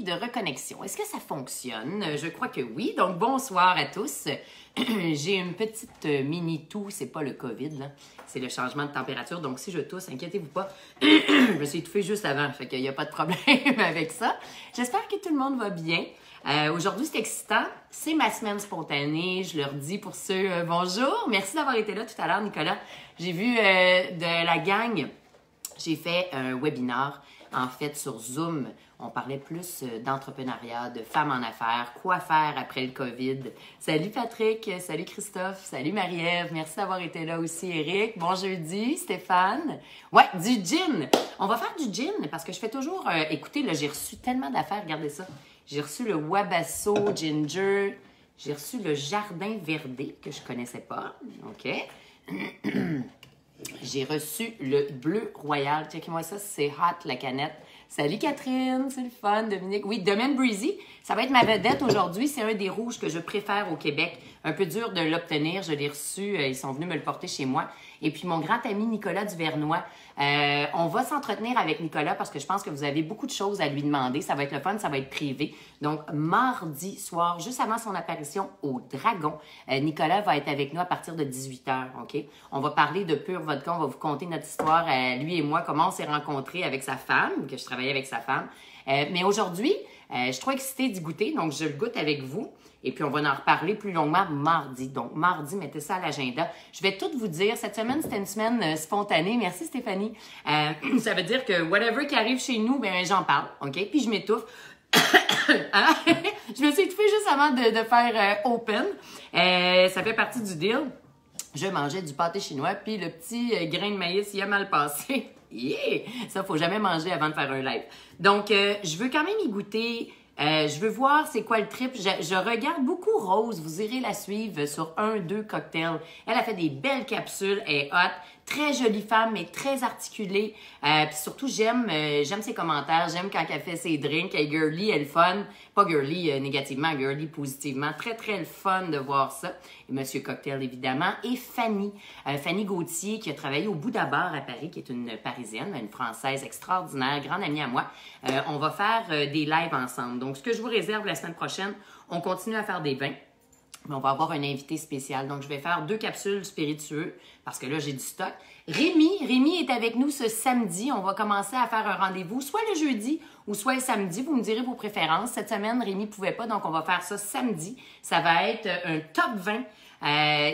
live de reconnexion. Est-ce que ça fonctionne? Je crois que oui. Donc, bonsoir à tous. J'ai une petite mini-toux. C'est pas le COVID, là. C'est le changement de température. Donc, si je tousse, inquiétez-vous pas. Je me suis étouffée juste avant. Fait qu'il n'y a pas de problème avec ça. J'espère que tout le monde va bien. Aujourd'hui, c'est excitant. C'est ma semaine spontanée. Je leur dis pour ceux bonjour. Merci d'avoir été là tout à l'heure, Nicolas. J'ai vu de la gang. J'ai fait un webinaire, en fait, sur Zoom. On parlait plus d'entrepreneuriat, de femmes en affaires, quoi faire après le COVID. Salut Patrick, salut Christophe, salut Marie-Ève. Merci d'avoir été là aussi, Eric. Bon jeudi, Stéphane. Ouais, du gin. On va faire du gin parce que je fais toujours... écoutez, là, j'ai reçu tellement d'affaires. Regardez ça. J'ai reçu le Wabasso Ginger. J'ai reçu le Jardin Verdé que je connaissais pas. OK. J'ai reçu le Bleu Royal. Checkez-moi ça, c'est hot, la canette. Salut Catherine, c'est le fun. Dominique. Oui, Domaine Breezy, ça va être ma vedette aujourd'hui. C'est un des rouges que je préfère au Québec. Un peu dur de l'obtenir. Je l'ai reçu. Ils sont venus me le porter chez moi. Et puis, mon grand ami Nicolas Duvernois. On va s'entretenir avec Nicolas parce que je pense que vous avez beaucoup de choses à lui demander. Ça va être le fun, ça va être privé. Donc, mardi soir, juste avant son apparition au Dragon, Nicolas va être avec nous à partir de 18h, OK? On va parler de pur vodka. On va vous conter notre histoire, lui et moi, comment on s'est rencontrés avec sa femme, que je travaillais avec sa femme. Mais aujourd'hui, je suis trop excitée d'y goûter, donc je le goûte avec vous. Et puis, on va en reparler plus longuement mardi. Donc, mardi, mettez ça à l'agenda. Je vais tout vous dire. Cette semaine, c'était une semaine spontanée. Merci, Stéphanie. Ça veut dire que whatever qui arrive chez nous, ben j'en parle, OK? Puis, je m'étouffe. Hein? Je me suis étouffée juste avant de faire open. Ça fait partie du deal. Je mangeais du pâté chinois, puis le petit grain de maïs, il a mal passé. Yeah! Ça, faut jamais manger avant de faire un live. Donc, je veux quand même y goûter... je veux voir c'est quoi le trip. Je regarde beaucoup Rose. Vous irez la suivre sur 1-2 cocktails. Elle a fait des belles capsules. Elle est hot. Très jolie femme, mais très articulée. Puis surtout, j'aime ses commentaires. J'aime quand elle fait ses drinks. Elle est girly, elle est fun. Pas girly négativement, girly positivement. Très, très le fun de voir ça. Et Monsieur Cocktail, évidemment. Et Fanny. Fanny Gauthier, qui a travaillé au Bouddha Bar à Paris, qui est une Parisienne, une Française extraordinaire, grande amie à moi. On va faire des lives ensemble. Donc, ce que je vous réserve la semaine prochaine, on continue à faire des vins. Mais on va avoir un invité spécial. Donc, je vais faire 2 capsules spiritueux parce que là, j'ai du stock. Rémi est avec nous ce samedi. On va commencer à faire un rendez-vous, soit le jeudi ou soit le samedi. Vous me direz vos préférences. Cette semaine, Rémi ne pouvait pas, donc on va faire ça samedi. Ça va être un top 20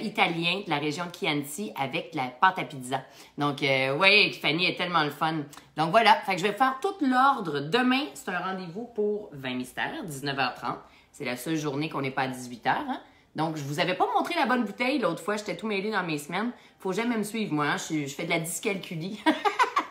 italien de la région de Chianti avec de la pâte à pizza. Donc, oui, Fanny est tellement le fun. Donc, voilà. Fait que je vais faire tout l'ordre. Demain, c'est un rendez-vous pour 20 mystères, 19h30. C'est la seule journée qu'on n'est pas à 18h, hein? Donc, je vous avais pas montré la bonne bouteille l'autre fois. J'étais tout mêlée dans mes semaines. Faut jamais me suivre, moi. Hein? Je fais de la dyscalculie.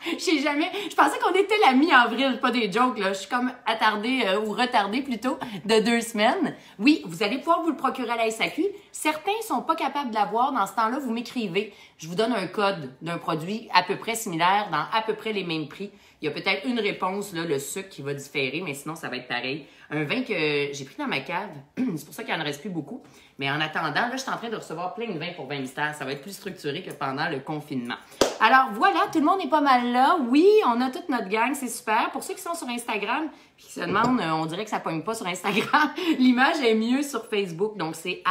Je pensais qu'on était la mi-avril, pas des jokes, là. Je suis comme attardée ou retardée plutôt de 2 semaines. Oui, vous allez pouvoir vous le procurer à la SAQ. Certains sont pas capables de l'avoir. Dans ce temps-là, vous m'écrivez. Je vous donne un code d'un produit à peu près similaire, dans à peu près les mêmes prix. Il y a peut-être une réponse, là, le sucre qui va différer, mais sinon, ça va être pareil. Un vin que j'ai pris dans ma cave, c'est pour ça qu'il n'en reste plus beaucoup. Mais en attendant, là, je suis en train de recevoir plein de vins pour 20 mystères. Ça va être plus structuré que pendant le confinement. Alors voilà, tout le monde est pas mal là. Oui, on a toute notre gang, c'est super. Pour ceux qui sont sur Instagram, puis qui se demandent, on dirait que ça pogne pas sur Instagram, l'image est mieux sur Facebook. Donc, c'est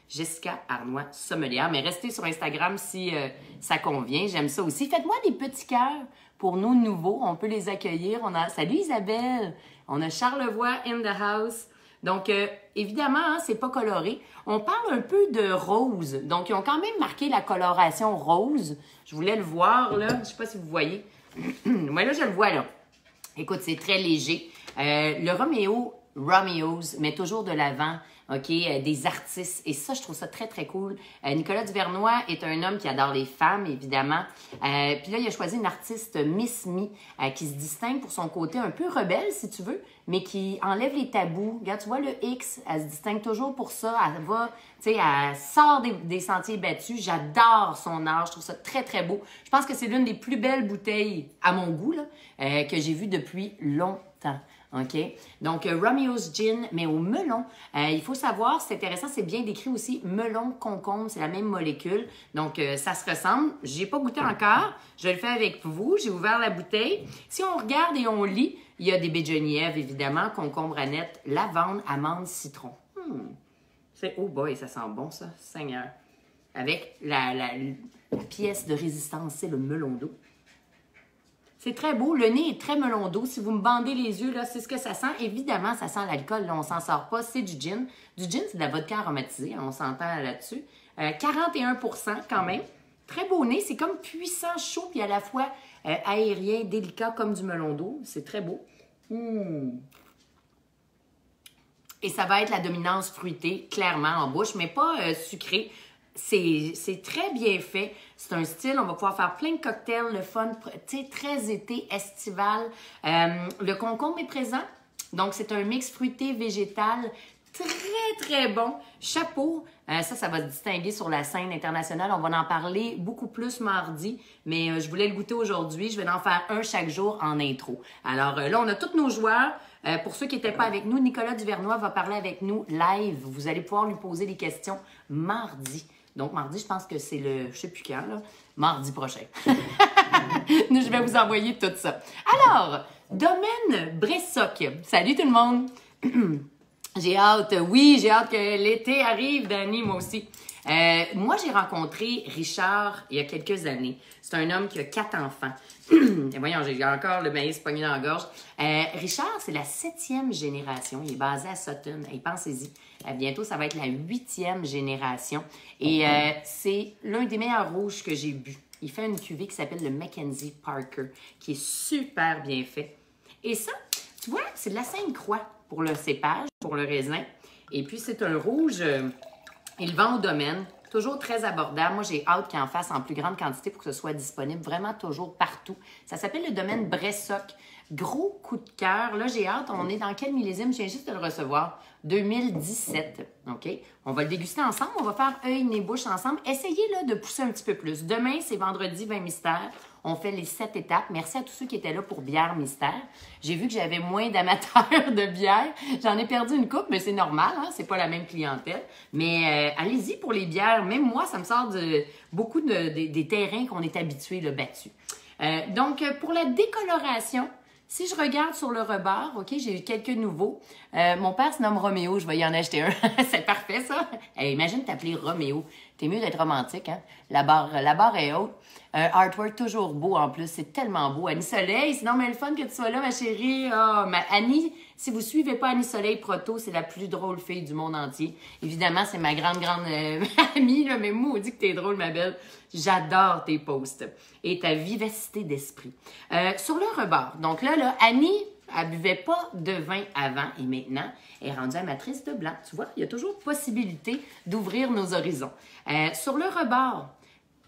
@Jessica Arnois Sommelière. Mais restez sur Instagram si ça convient. J'aime ça aussi. Faites-moi des petits cœurs pour nos nouveaux. On peut les accueillir. Salut Isabelle! On a Charlevoix in the house. Donc, évidemment, hein, c'est pas coloré. On parle un peu de rose. Donc, ils ont quand même marqué la coloration rose. Je voulais le voir, là. Je sais pas si vous voyez. Moi, là, je le vois, là. Écoute, c'est très léger. Le Romeo's met toujours de l'avant, OK, des artistes. Et ça, je trouve ça très, très cool. Nicolas Duvernois est un homme qui adore les femmes, évidemment. Puis là, il a choisi une artiste, Miss Me, qui se distingue pour son côté un peu rebelle, si tu veux, mais qui enlève les tabous. Regarde, tu vois, le X, elle se distingue toujours pour ça. Elle va, tu sais, elle sort des sentiers battus. J'adore son art. Je trouve ça très, très beau. Je pense que c'est l'une des plus belles bouteilles, à mon goût, là, que j'ai vues depuis longtemps. OK? Donc, Romeo's Gin, mais au melon. Il faut savoir, c'est intéressant, c'est bien décrit aussi, melon, concombre, c'est la même molécule. Donc, ça se ressemble. Je n'ai pas goûté encore. Je le fais avec vous. J'ai ouvert la bouteille. Si on regarde et on lit, Il y a des baies de Genièvre, évidemment, concombre aneth, lavande, amande, citron. Oh boy, ça sent bon, ça, Seigneur. Avec la pièce de résistance, c'est le melon d'eau. C'est très beau. Le nez est très melon d'eau. Si vous me bandez les yeux, là, c'est ce que ça sent. Évidemment, ça sent l'alcool. Là, on s'en sort pas. C'est du gin. Du gin, c'est de la vodka aromatisée. On s'entend là-dessus. 41% quand même. Très beau nez. C'est comme puissant, chaud, puis à la fois aérien, délicat, comme du melon d'eau. C'est très beau. Et ça va être la dominance fruitée, clairement, en bouche, mais pas sucrée. C'est très bien fait. C'est un style, on va pouvoir faire plein de cocktails, le fun, tu sais, très été, estival. Le concombre est présent, donc c'est un mix fruité, végétal, très, très bon. Chapeau, ça va se distinguer sur la scène internationale. On va en parler beaucoup plus mardi, mais je voulais le goûter aujourd'hui. Je vais en faire un chaque jour en intro. Alors là, on a tous nos joueurs. Pour ceux qui n'étaient pas avec nous, Nicolas Duvernois va parler avec nous live. Vous allez pouvoir lui poser des questions mardi. Donc, mardi, je pense que c'est le, je ne sais plus quand, là, mardi prochain. Je vais vous envoyer tout ça. Alors, domaine Bressoc. Salut tout le monde! J'ai hâte, oui, j'ai hâte que l'été arrive, Dani, moi aussi. Moi, j'ai rencontré Richard il y a quelques années. C'est un homme qui a 4 enfants. Et voyons, j'ai encore le maïs pogné dans la gorge. Richard, c'est la 7e génération. Il est basé à Sutton. Et pensez-y, bientôt, ça va être la 8e génération. Et c'est l'un des meilleurs rouges que j'ai bu. Il fait une cuvée qui s'appelle le Mackenzie Parker, qui est super bien fait. Et ça, tu vois, c'est de la Sainte-Croix pour le cépage, pour le raisin. Et puis, c'est un rouge, il vend au domaine. Toujours très abordable. Moi, j'ai hâte qu'il en fasse en plus grande quantité pour que ce soit disponible vraiment toujours partout. Ça s'appelle le domaine Bressoc. Gros coup de cœur. Là, j'ai hâte. On est dans quel millésime? Je viens juste de le recevoir. 2017. OK? On va le déguster ensemble. On va faire œil, nez, bouche ensemble. Essayez là, de pousser un petit peu plus. Demain, c'est vendredi 20 mystères. On fait les 7 étapes. Merci à tous ceux qui étaient là pour bière mystère. J'ai vu que j'avais moins d'amateurs de bière. J'en ai perdu une coupe, mais c'est normal. Hein? C'est pas la même clientèle. Mais allez-y pour les bières. Même moi, ça me sort de beaucoup des terrains qu'on est habitués là, battus. Donc, pour la décoloration, si je regarde sur le rebord, OK, j'ai eu quelques nouveaux. Mon père se nomme Roméo, je vais y en acheter un. C'est parfait, ça. Hey, imagine t'appeler Roméo. T'es mieux d'être romantique, hein? La barre est haute. Artwork toujours beau en plus, c'est tellement beau. Annie Soleil, sinon, mais le fun que tu sois là, ma chérie. Oh, Annie, si vous suivez pas Annie Soleil Proto, c'est la plus drôle fille du monde entier. Évidemment, c'est ma grande amie, là, mais moi, on dit que t'es drôle, ma belle. J'adore tes posts et ta vivacité d'esprit. Sur le rebord, donc là, Annie, elle buvait pas de vin avant et maintenant, elle est rendue amatrice de blanc. Tu vois, il y a toujours possibilité d'ouvrir nos horizons. Sur le rebord,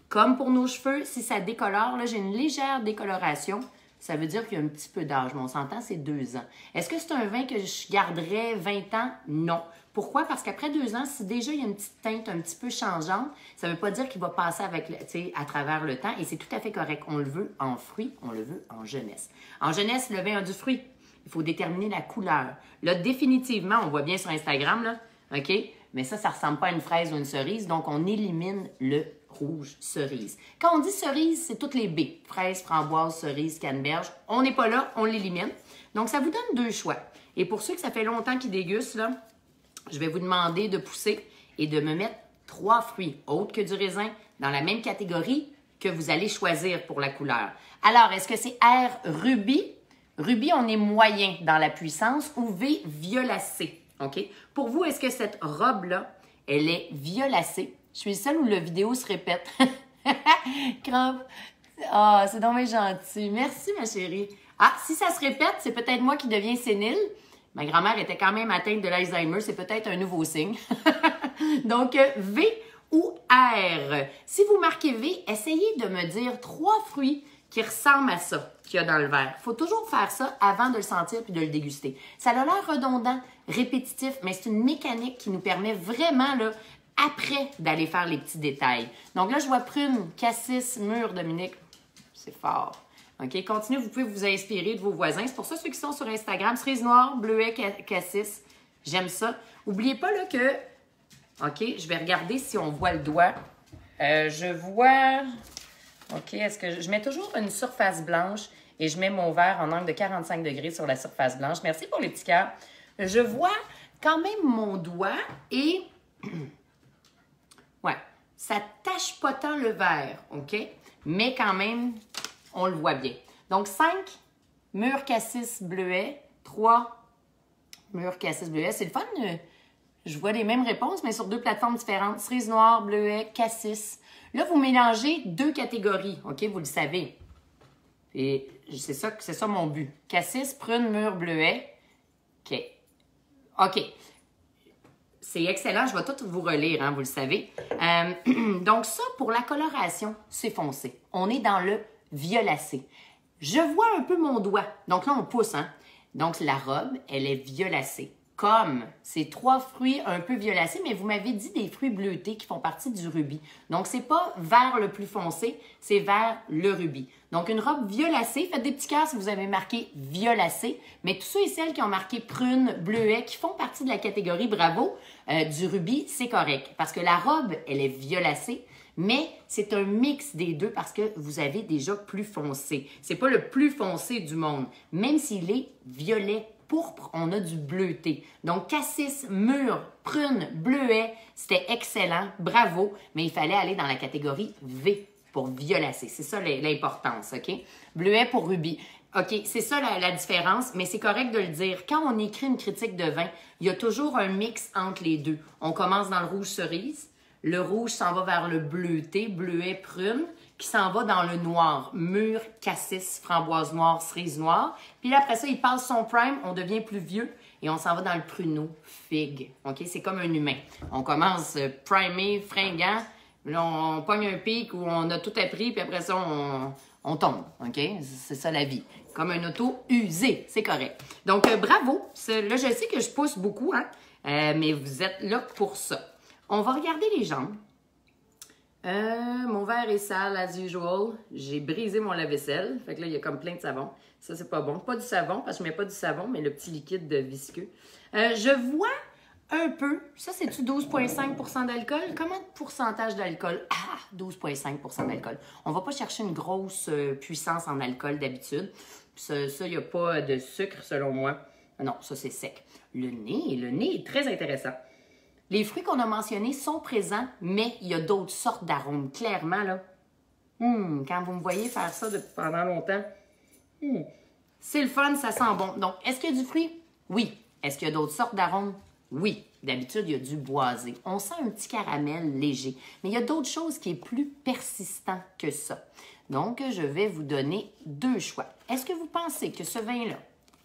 comme pour nos cheveux, si ça décolore, là, j'ai une légère décoloration. Ça veut dire qu'il y a un petit peu d'âge, mais on s'entend, c'est 2 ans. Est-ce que c'est un vin que je garderais 20 ans? Non. Pourquoi? Parce qu'après 2 ans, si déjà il y a une petite teinte un petit peu changeante, ça ne veut pas dire qu'il va passer avec, à travers le temps et c'est tout à fait correct. On le veut en fruits, on le veut en jeunesse. En jeunesse, le vin a du fruit. Il faut déterminer la couleur. Là, définitivement, on voit bien sur Instagram, là, OK? Mais ça ne ressemble pas à une fraise ou une cerise, donc on élimine le rouge cerise. Quand on dit cerise, c'est toutes les baies. Fraise, framboise, cerise, canneberge. On n'est pas là, on l'élimine. Donc, ça vous donne 2 choix. Et pour ceux que ça fait longtemps qu'ils dégustent, là, je vais vous demander de pousser et de me mettre 3 fruits autres que du raisin dans la même catégorie que vous allez choisir pour la couleur. Alors, est-ce que c'est R rubis? Rubis, on est moyen dans la puissance ou V violacé. OK? Pour vous, est-ce que cette robe-là, elle est violacée? Je suis seule où la vidéo se répète. Crampe. Ah, c'est donc bien gentil. Merci, ma chérie. Ah, si ça se répète, c'est peut-être moi qui deviens sénile. Ma grand-mère était quand même atteinte de l'Alzheimer. C'est peut-être un nouveau signe. Donc, V ou R. Si vous marquez V, essayez de me dire 3 fruits qui ressemblent à ça qu'il y a dans le verre. Il faut toujours faire ça avant de le sentir puis de le déguster. Ça a l'air redondant, répétitif, mais c'est une mécanique qui nous permet vraiment, là, après d'aller faire les petits détails. Donc là, je vois prune, cassis, mûre, Dominique. C'est fort. OK? Continuez, vous pouvez vous inspirer de vos voisins. C'est pour ça, ceux qui sont sur Instagram, cerise noire, bleuet, cassis. J'aime ça. N'oubliez pas là que... OK, je vais regarder si on voit le doigt. Je vois... OK, est-ce que je mets toujours une surface blanche Et je mets mon verre en angle de 45 degrés sur la surface blanche. Merci pour les petits cœurs. Je vois quand même mon doigt et... ouais, ça tâche pas tant le verre, OK? Mais quand même, on le voit bien. Donc, 5 mûres cassis bleuets, 3 mûres cassis bleuets. C'est le fun, je vois les mêmes réponses, mais sur 2 plateformes différentes. Cerise noire, bleuet, cassis. Là, vous mélangez 2 catégories, OK? Vous le savez. Et c'est ça mon but. Cassis, prune, mûre, bleuet. OK. OK. C'est excellent. Je vais tout vous relire, hein, vous le savez. Donc ça, pour la coloration, c'est foncé. On est dans le violacé. Je vois un peu mon doigt. Donc là, on pousse, hein? Donc la robe, elle est violacée. Comme ces 3 fruits un peu violacés, mais vous m'avez dit des fruits bleutés qui font partie du rubis. Donc, c'est pas vers le plus foncé, c'est vers le rubis. Donc, une robe violacée, faites des petits cœurs si vous avez marqué violacé, mais tous ceux et celles qui ont marqué prune, bleuet, qui font partie de la catégorie bravo du rubis, c'est correct. Parce que la robe, elle est violacée, mais c'est un mix des deux parce que vous avez déjà plus foncé. C'est pas le plus foncé du monde, même s'il est violet pourpre, on a du bleuté. Donc, cassis, mûre, prune, bleuet, c'était excellent, bravo, mais il fallait aller dans la catégorie V pour violacé. C'est ça l'importance, OK? Bleuet pour rubis. OK, c'est ça la différence, mais c'est correct de le dire. Quand on écrit une critique de vin, il y a toujours un mix entre les deux. On commence dans le rouge cerise, le rouge s'en va vers le bleuté, bleuet, prune, qui s'en va dans le noir, mûre, cassis, framboise noire, cerise noire. Puis là, après ça, il passe son prime, on devient plus vieux et on s'en va dans le pruneau, figue. OK? C'est comme un humain. On commence primé, fringant, là, on pogne un pic où on a tout appris, puis après ça, on tombe. OK? C'est ça la vie. Comme un auto usé, c'est correct. Donc, bravo. Là, je sais que je pousse beaucoup, hein? Mais vous êtes là pour ça. On va regarder les jambes. Mon verre est sale, as usual. J'ai brisé mon lave-vaisselle. Fait que là, il y a comme plein de savon. Ça, c'est pas bon. Pas du savon, parce que je mets pas du savon, mais le petit liquide de visqueux. Je vois un peu. Ça, c'est-tu 12,5 d'alcool? Comment de pourcentage d'alcool? Ah, 12,5 d'alcool. On va pas chercher une grosse puissance en alcool d'habitude. Ça, il n'y a pas de sucre, selon moi. Non, ça, c'est sec. Le nez est très intéressant. Les fruits qu'on a mentionnés sont présents, mais il y a d'autres sortes d'arômes. Clairement, là, quand vous me voyez faire ça pendant longtemps, c'est le fun, ça sent bon. Donc, est-ce qu'il y a du fruit? Oui. Est-ce qu'il y a d'autres sortes d'arômes? Oui. D'habitude, il y a du boisé. On sent un petit caramel léger. Mais il y a d'autres choses qui est plus persistant que ça. Donc, je vais vous donner 2 choix. Est-ce que vous pensez que ce vin-là,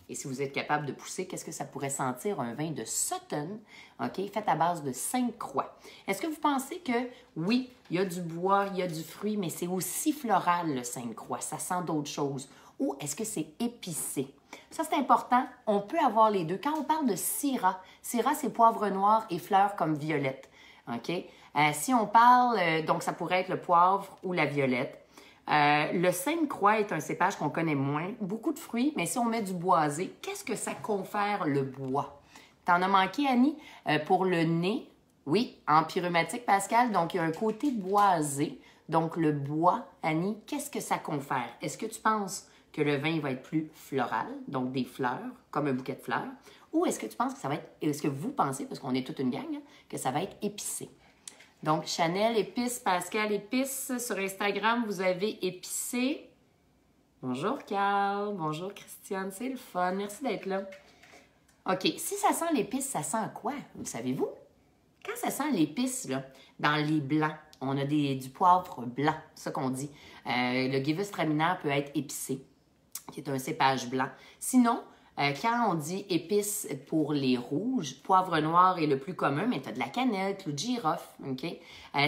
et si vous êtes capable de pousser, qu'est-ce que ça pourrait sentir un vin de Sutton, OK, fait à base de 5 croix? Est-ce que vous pensez que, oui, il y a du bois, il y a du fruit, mais c'est aussi floral, le 5 croix, ça sent d'autres choses? Ou est-ce que c'est épicé? Ça, c'est important. On peut avoir les deux. Quand on parle de Syrah, Syrah, c'est poivre noir et fleurs comme violette, OK? Si on parle, donc ça pourrait être le poivre ou la violette. Le Sainte-Croix est un cépage qu'on connaît moins. Beaucoup de fruits, mais si on met du boisé, qu'est-ce que ça confère le bois? T'en as manqué, Annie? Pour le nez, oui, empyréumatique, Pascal. Donc, il y a un côté boisé. Donc, le bois, Annie, qu'est-ce que ça confère? Est-ce que tu penses que le vin va être plus floral, donc des fleurs, comme un bouquet de fleurs? Ou est-ce que tu penses que ça va être... Est-ce que vous pensez, parce qu'on est toute une gang, hein, que ça va être épicé? Donc, Chanel épice, Pascal épice. Sur Instagram, vous avez épicé. Bonjour, Carl. Bonjour, Christiane. C'est le fun. Merci d'être là. OK. Si ça sent l'épice, ça sent quoi? Vous savez-vous? Quand ça sent l'épice, là, dans les blancs, on a du poivre blanc, c'est ça qu'on dit. Le Gewürztraminer peut être épicé, qui est un cépage blanc. Sinon, quand on dit épices pour les rouges, poivre noir est le plus commun, mais tu as de la cannelle, clou de girofle, OK?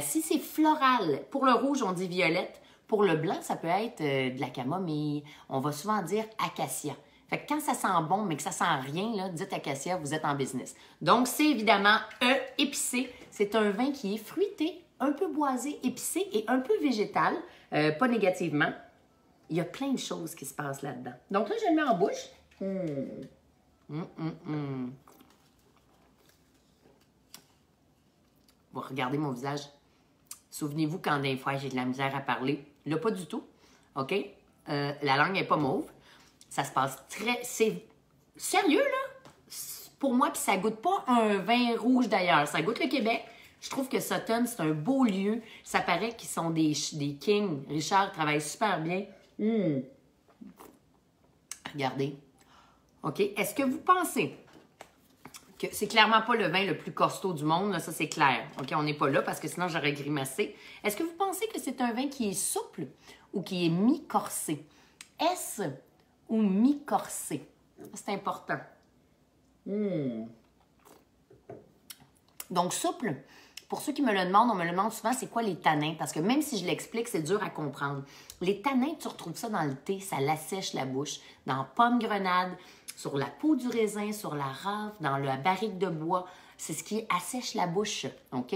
Si c'est floral, pour le rouge, on dit violette. Pour le blanc, ça peut être de la camomille. On va souvent dire acacia. Fait que quand ça sent bon, mais que ça sent rien, là, dites acacia, vous êtes en business. Donc, c'est évidemment épicé. C'est un vin qui est fruité, un peu boisé, épicé et un peu végétal, pas négativement. Il y a plein de choses qui se passent là-dedans. Donc là, je le mets en bouche. Vous regardez mon visage. Souvenez-vous quand des fois j'ai de la misère à parler. Là, pas du tout. OK? La langue n'est pas mauve. Ça se passe très... C'est sérieux, là? Pour moi, puis ça goûte pas un vin rouge d'ailleurs. Ça goûte le Québec. Je trouve que Sutton, c'est un beau lieu. Ça paraît qu'ils sont des kings. Richard travaille super bien. Regardez. OK? Est-ce que vous pensez que c'est clairement pas le vin le plus costaud du monde? Là, ça, c'est clair. OK? On n'est pas là parce que sinon, j'aurais grimacé. Est-ce que vous pensez que c'est un vin qui est souple ou qui est mi-corsé? Est-ce ou mi-corsé? C'est important. Donc, souple, pour ceux qui me le demandent, on me le demande souvent, c'est quoi les tanins? Parce que même si je l'explique, c'est dur à comprendre. Les tanins, tu retrouves ça dans le thé, ça l'assèche la bouche, dans pomme grenade, sur la peau du raisin, sur la rave, dans la barrique de bois. C'est ce qui assèche la bouche, OK?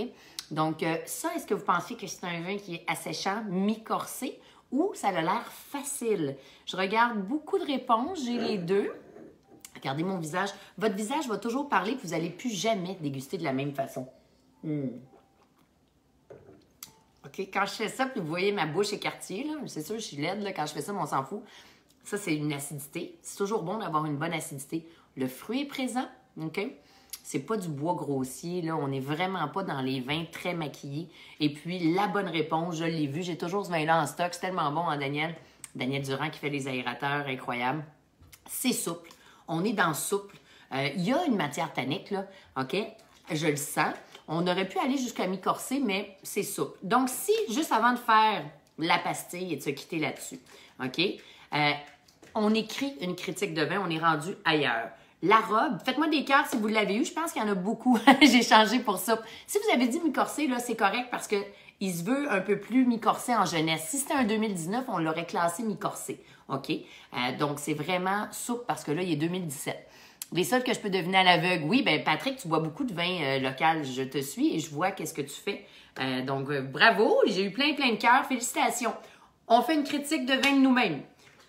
Donc, ça, est-ce que vous pensez que c'est un vin qui est asséchant, mi-corsé, ou ça a l'air facile? Je regarde beaucoup de réponses, j'ai les deux. Regardez mon visage. Votre visage va toujours parler, puis vous n'allez plus jamais déguster de la même façon. OK, quand je fais ça, puis vous voyez ma bouche écartillée, là, c'est sûr, je suis laide, là, quand je fais ça, mais on s'en fout. Ça, c'est une acidité. C'est toujours bon d'avoir une bonne acidité. Le fruit est présent, OK? C'est pas du bois grossier, là. On n'est vraiment pas dans les vins très maquillés. Et puis, la bonne réponse, je l'ai vu. J'ai toujours ce vin-là en stock. C'est tellement bon, hein, Daniel? Daniel Durand qui fait les aérateurs, incroyable. C'est souple. On est dans souple. Il y a une matière tannique, là, OK? Je le sens. On aurait pu aller jusqu'à mi-corsé, mais c'est souple. Donc, si, juste avant de faire la pastille et de se quitter là-dessus, OK? On écrit une critique de vin, on est rendu ailleurs. La robe, faites-moi des cœurs si vous l'avez eu. Je pense qu'il y en a beaucoup. J'ai changé pour ça. Si vous avez dit mi-corsé, là, c'est correct parce qu'il se veut un peu plus mi-corsé en jeunesse. Si c'était un 2019, on l'aurait classé mi-corsé. OK? Donc, c'est vraiment souple parce que là, il est 2017. Les seuls que je peux deviner à l'aveugle, oui, ben Patrick, tu bois beaucoup de vin local. Je te suis et je vois qu'est-ce que tu fais. Donc, bravo. J'ai eu plein de cœurs. Félicitations. On fait une critique de vin de nous-mêmes.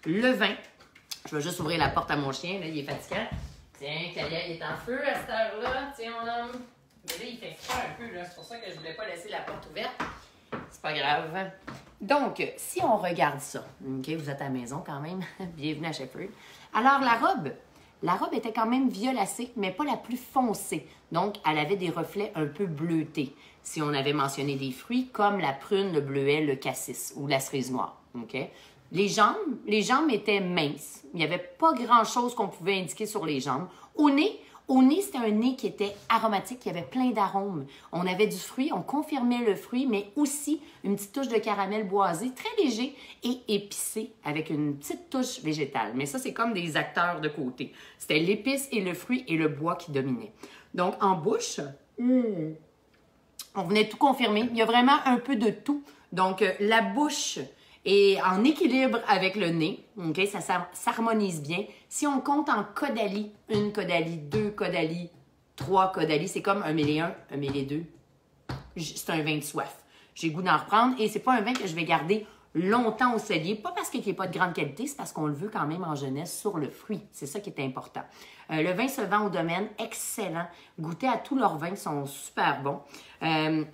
Le vin. Je vais juste ouvrir la porte à mon chien. Là, il est fatiguant. Tiens, Calia, il est en feu à cette heure-là. Tiens, mon homme. Mais là, il fait froid un peu. C'est pour ça que je ne voulais pas laisser la porte ouverte. C'est pas grave. Donc, si on regarde ça, OK, vous êtes à la maison quand même. Bienvenue à Shefford. Alors, la robe était quand même violacée, mais pas la plus foncée. Donc, elle avait des reflets un peu bleutés. Si on avait mentionné des fruits comme la prune, le bleuet, le cassis ou la cerise noire. OK? Les jambes étaient minces. Il n'y avait pas grand-chose qu'on pouvait indiquer sur les jambes. Au nez, c'était un nez qui était aromatique, qui avait plein d'arômes. On avait du fruit, on confirmait le fruit, mais aussi une petite touche de caramel boisé, très léger et épicé, avec une petite touche végétale. Mais ça, c'est comme des acteurs de côté. C'était l'épice et le fruit et le bois qui dominaient. Donc, en bouche, on venait tout confirmer. Il y a vraiment un peu de tout. Donc, la bouche et en équilibre avec le nez, OK, ça s'harmonise bien. Si on compte en caudalie, 1 caudalie, 2 caudalie, 3 caudalie, c'est comme un mêlé 1, un mêlé 2. C'est un vin de soif. J'ai goût d'en reprendre et c'est pas un vin que je vais garder longtemps au cellier. Pas parce qu'il n'est pas de grande qualité, c'est parce qu'on le veut quand même en jeunesse sur le fruit. C'est ça qui est important. Le vin se vend au domaine, excellent. Goûtez à tous leurs vins, sont super bons. Je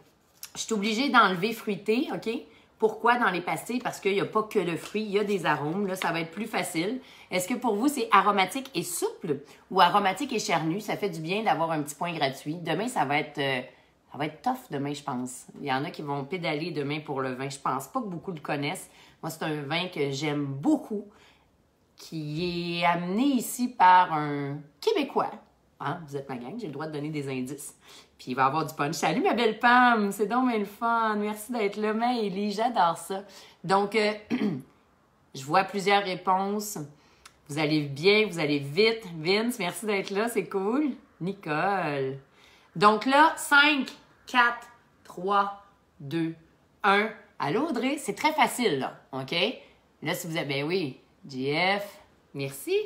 suis obligée d'enlever fruité, OK? Pourquoi dans les pastilles? Parce qu'il n'y a pas que le fruit, il y a des arômes. Là, ça va être plus facile. Est-ce que pour vous, c'est aromatique et souple ou aromatique et charnu? Ça fait du bien d'avoir un petit point gratuit. Demain, ça va être tough demain, je pense. Il y en a qui vont pédaler demain pour le vin. Je pense pas que beaucoup le connaissent. Moi, c'est un vin que j'aime beaucoup, qui est amené ici par un Québécois. Hein? Vous êtes ma gang, j'ai le droit de donner des indices. Puis il va y avoir du punch. Salut ma belle Pam, c'est donc bien le fun. Merci d'être là, Maëlie, j'adore ça. Donc, je vois plusieurs réponses. Vous allez bien, vous allez vite. Vince, merci d'être là, c'est cool. Nicole. Donc là, 5, 4, 3, 2, 1. Allô Audrey, c'est très facile là, OK? Là, si vous avez, ben oui, JF, merci.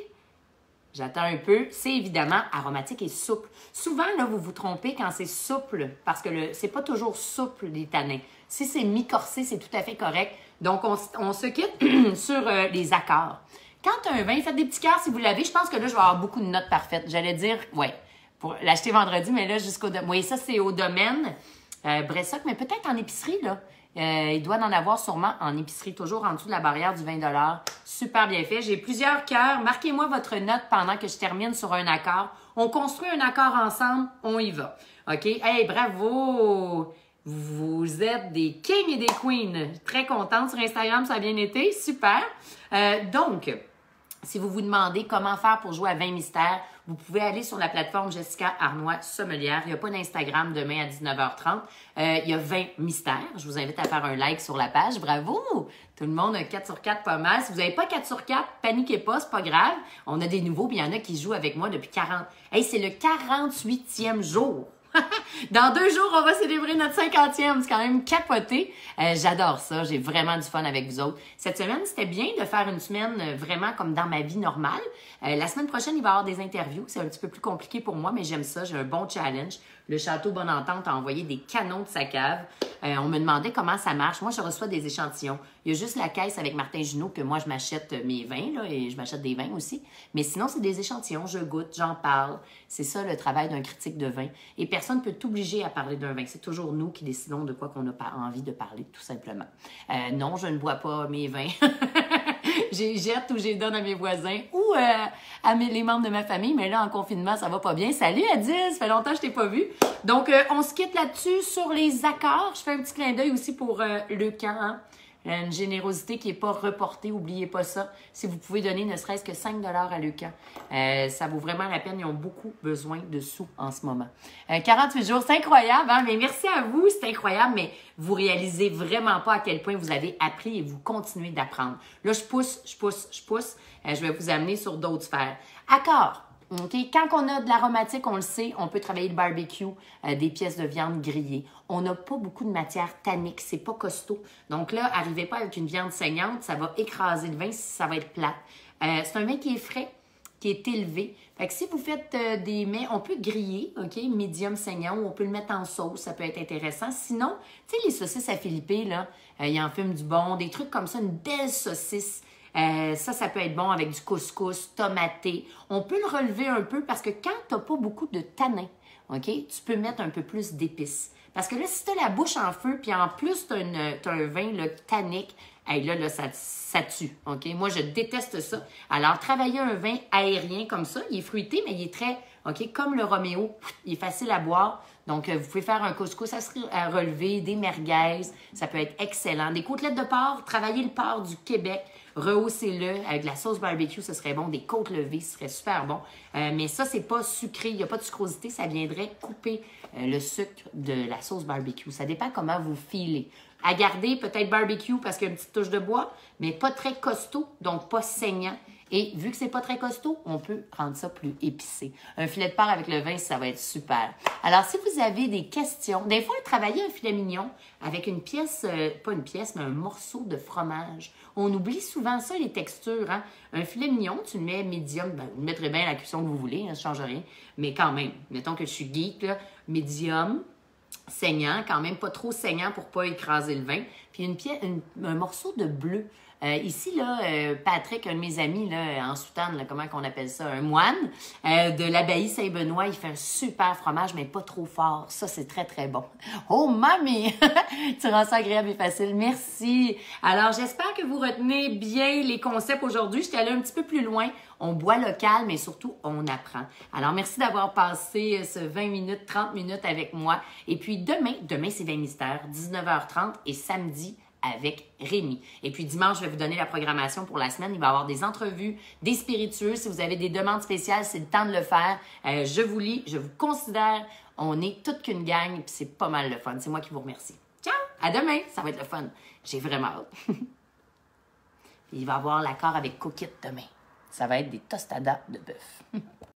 J'attends un peu. C'est évidemment aromatique et souple. Souvent, là, vous vous trompez quand c'est souple, parce que c'est pas toujours souple, les tanins. Si c'est mi-corsé, c'est tout à fait correct. Donc, on se quitte sur les accords. Quand un vin, faites des petits cœurs si vous l'avez. Je pense que là, je vais avoir beaucoup de notes parfaites. J'allais dire, ouais, pour l'acheter vendredi, mais là, oui, ça, c'est au domaine. Bressac, mais peut-être en épicerie, là. Il doit en avoir sûrement en épicerie, toujours en dessous de la barrière du 20 $. Super bien fait. J'ai plusieurs cœurs. Marquez-moi votre note pendant que je termine sur un accord. On construit un accord ensemble, on y va. OK? Hey, bravo! Vous êtes des kings et des queens. Très contente sur Instagram, ça a bien été. Super. Donc, si vous vous demandez comment faire pour jouer à 20 mystères, vous pouvez aller sur la plateforme Jessica Arnois Sommelière. Il n'y a pas d'Instagram demain à 19h30. Il y a 20 mystères. Je vous invite à faire un like sur la page. Bravo! Tout le monde a 4 sur 4, pas mal. Si vous n'avez pas 4 sur 4, paniquez pas, c'est pas grave. On a des nouveaux, puis il y en a qui jouent avec moi depuis 40. Hey, c'est le 48e jour. Dans 2 jours, on va célébrer notre 50e. C'est quand même capoté. J'adore ça. J'ai vraiment du fun avec vous autres. Cette semaine, c'était bien de faire une semaine vraiment comme dans ma vie normale. La semaine prochaine, il va y avoir des interviews. C'est un petit peu plus compliqué pour moi, mais j'aime ça. J'ai un bon challenge. Le Château Bonne Entente a envoyé des canons de sa cave. On me demandait comment ça marche. Moi, je reçois des échantillons. Il y a juste la caisse avec Martin Junot que moi, je m'achète mes vins, là, et je m'achète des vins aussi. Mais sinon, c'est des échantillons. Je goûte, j'en parle. C'est ça, le travail d'un critique de vin. Et personne ne peut t'obliger à parler d'un vin. C'est toujours nous qui décidons de quoi qu'on a envie de parler, tout simplement. Non, je ne bois pas mes vins. J'ai jette ou j'ai donne à mes voisins ou les membres de ma famille. Mais là, en confinement, ça va pas bien. Salut Adil, ça fait longtemps que je t'ai pas vu. Donc, on se quitte là-dessus sur les accords. Je fais un petit clin d'œil aussi pour le camp, hein? Une générosité qui n'est pas reportée, n'oubliez pas ça. Si vous pouvez donner ne serait-ce que 5 $ à Leucan, ça vaut vraiment la peine. Ils ont beaucoup besoin de sous en ce moment. 48 jours, c'est incroyable, hein? Mais merci à vous, c'est incroyable, mais vous réalisez vraiment pas à quel point vous avez appris et vous continuez d'apprendre. Là, je pousse. Je vais vous amener sur d'autres sphères. Accord. Okay. Quand on a de l'aromatique, on le sait, on peut travailler le barbecue, des pièces de viande grillées. On n'a pas beaucoup de matière tannique, c'est pas costaud. Donc là, arrivez pas avec une viande saignante, ça va écraser le vin si ça va être plat. C'est un vin qui est frais, qui est élevé. Fait que si vous faites des mets, on peut griller, OK, médium saignant, ou on peut le mettre en sauce, ça peut être intéressant. Sinon, tu sais, les saucisses à Philippe, là, il en fume du bon, des trucs comme ça, une belle saucisse. Ça peut être bon avec du couscous, tomaté. On peut le relever un peu parce que quand tu n'as pas beaucoup de tanin, OK, tu peux mettre un peu plus d'épices. Parce que là, si tu as la bouche en feu, puis en plus, tu as un vin là, tannique, hey, là ça tue. OK? Moi, je déteste ça. Alors, travailler un vin aérien comme ça, il est fruité, mais il est très, OK, comme le Roméo, il est facile à boire. Donc, vous pouvez faire un couscous à relever, des merguez, ça peut être excellent. Des côtelettes de porc, travailler le porc du Québec, rehaussez-le avec de la sauce barbecue, ce serait bon. Des côtes levées, ce serait super bon. Mais ça, c'est pas sucré, il n'y a pas de sucrosité, ça viendrait couper le sucre de la sauce barbecue. Ça dépend comment vous filez. À garder, peut-être barbecue parce qu'il y a une petite touche de bois, mais pas très costaud, donc pas saignant. Et vu que c'est pas très costaud, on peut rendre ça plus épicé. Un filet de porc avec le vin, ça va être super. Alors, si vous avez des questions, des fois, travailler un filet mignon avec une pièce, pas une pièce, mais un morceau de fromage. On oublie souvent ça, les textures. Hein? Un filet mignon, tu le mets médium, ben, vous le mettrez bien à la cuisson que vous voulez, hein, ça ne change rien. Mais quand même, mettons que je suis geek, là, médium, saignant, quand même pas trop saignant pour pas écraser le vin. Puis un morceau de bleu. Ici, là, Patrick, un de mes amis, là, en soutane, là, comment qu'on appelle ça, un moine, de l'abbaye Saint-Benoît, il fait un super fromage, mais pas trop fort. Ça, c'est très, très bon. Oh, mamie! Tu rends ça agréable et facile. Merci! Alors, j'espère que vous retenez bien les concepts aujourd'hui. J'étais allée un petit peu plus loin. On boit local, mais surtout, on apprend. Alors, merci d'avoir passé ce 20 minutes, 30 minutes avec moi. Et puis, demain, c'est 20 mystères, 19h30 et samedi, avec Rémi. Et puis dimanche, je vais vous donner la programmation pour la semaine. Il va y avoir des entrevues, des spiritueux. Si vous avez des demandes spéciales, c'est le temps de le faire. Je vous lis, je vous considère. On est toute qu'une gang, puis c'est pas mal le fun. C'est moi qui vous remercie. Ciao! À demain! Ça va être le fun. J'ai vraiment hâte. Il va y avoir l'accord avec Coquette demain. Ça va être des tostadas de bœuf.